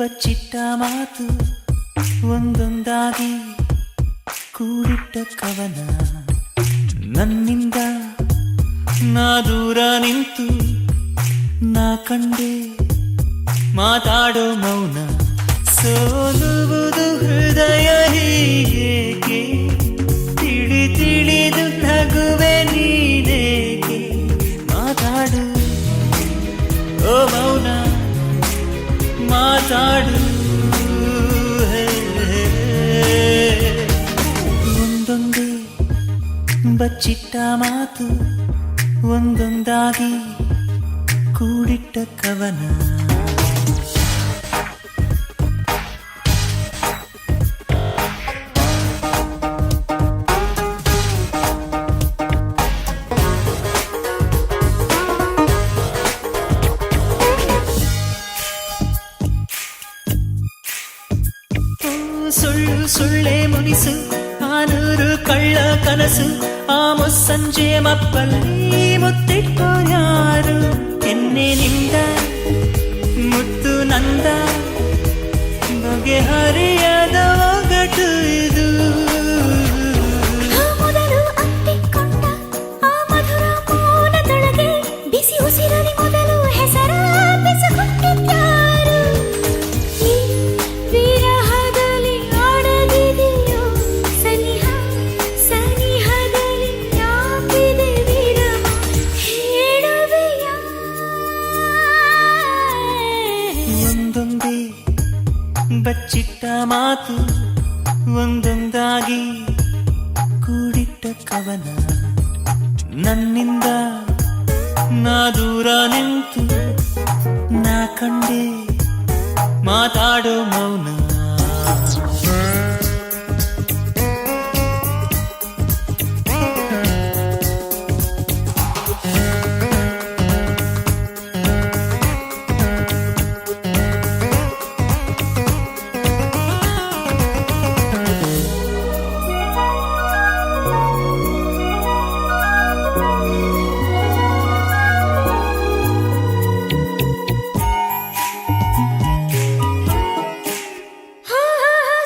ಬಚ್ಚಿಟ್ಟ ಮಾತು ಒಂದೊಂದಾಗಿ ಕೂಡಿಟ್ಟ ಕವನ ನನ್ನಿಂದ ನಾ ದೂರ ನಿಂತು ನಾ ಕಂಡೆ ಮಾತಾಡೋ ಮೌನ ಸೋಲುವುದು ಹೃದಯ ಹೀಗೇಕೆ ತಿಳಿ ತಿಳಿದು ನಗುವೆ ನೀನೇಕೆ ಮಾತಾಡು ಓ ಮೌನ ಮಾತಾಡು ಒಂದೊಂದೇ ಬಚ್ಚಿಟ್ಟ ಮಾತು ಒಂದೊಂದಾಗಿ ಕೂಡಿಟ್ಟ ಕವನ ಸುಳ್ಳು ಸುಳ್ಳೆ ಮುನಿಸು ಆನೂರು ಕಳ್ಳ ಕನಸು ಆ ಮುಸ್ಸಂಜೆ ಮಪ್ಪಲ್ಲಿ ಮುತ್ತಿಟ್ಟೋ ಯಾರು ಎನ್ನೆನಿಂದ ಮುತ್ತು ನಂದ ಬಗೆಹರಿಯದ ಒಗಟು ಇದು ಮೊದಲು ಅಪ್ಪಿಕೊಂಡ ಆ ಮಧುರ ಮೌನದೊಳಗೆ ಬಿಸಿ ಉಸಿರಲಿ ಮೊದಲು ಹೆಸರ ಬೆಸಗುಟ್ಟಿದ್ಯಾರು ಈ ವಿರಹದಲ್ಲಿ ಆಡದಿದೆಯೋ ಸನಿಹ ಸನಿಹದಲ್ಲಿ ಯಾಕಿದೆ ವಿರಹ ಹೇಳುವೆಯ ಒಂದೊಂದೇ ಬಚ್ಚಿಟ್ಟ ಮಾತು ಒಂದೊಂದಾಗಿ ಕೂಡಿಟ್ಟ ಕವನ ನನ್ನಿಂದ ನಾ ದೂರ ನಿಂತು ನಾ ಕಂಡೆ ಮಾತಾಡೋ ಮೌನ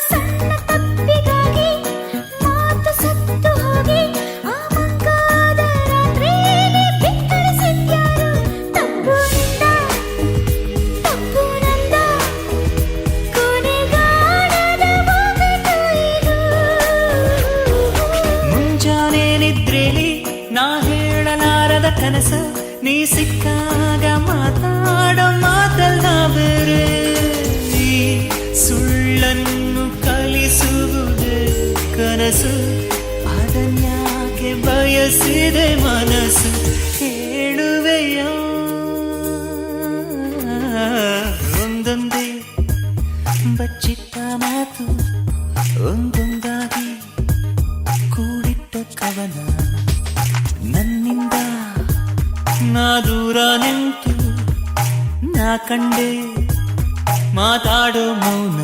ಸಣ್ಣ ತಪ್ಪಿಗಾಗಿ ಮಾತು ಸತ್ತು ಹೋಗಿ ಆ ಮಂಗಾದ ರಾತ್ರಿಯಲ್ಲಿ ಬಿತ್ತರಿಸಿದ್ಯಾರು ತಪ್ಪು ನಿಂದ ತಪ್ಪು ನಂದ ಕೊನೆಗಾಣದ ಒಗಟು ಇದು ಮುಂಜಾನೆ ನಿದ್ರೆಲಿ ನಾ ಹೇಳಲಾರದ ಕನಸ ನೀ ಸಿಕ್ಕಾಗ ಮಾತಾಡೋ ಮಾತಲ್ಲ ಬೇರೆ ಈ ಸುಳ್ಳನ್ನು ಕಲಿಸುವುದೇ ಕನಸು ಅದನ್ಯಾಕೆ ಬಯಸಿದೆ ಮನಸ್ಸು ಹೇಳುವೆಯ ಒಂದೊಂದೇ ಬಚ್ಚಿಟ್ಟ ಮಾತು ಒಂದೊಂದಾಗಿ ಕೂಡಿಟ್ಟ ಕವನ ನನ್ನಿಂದ ನಾ ದೂರ ನಿಂತು ನಾ ಕಂಡೆ ಮಾತಾಡೋ ಮೌನ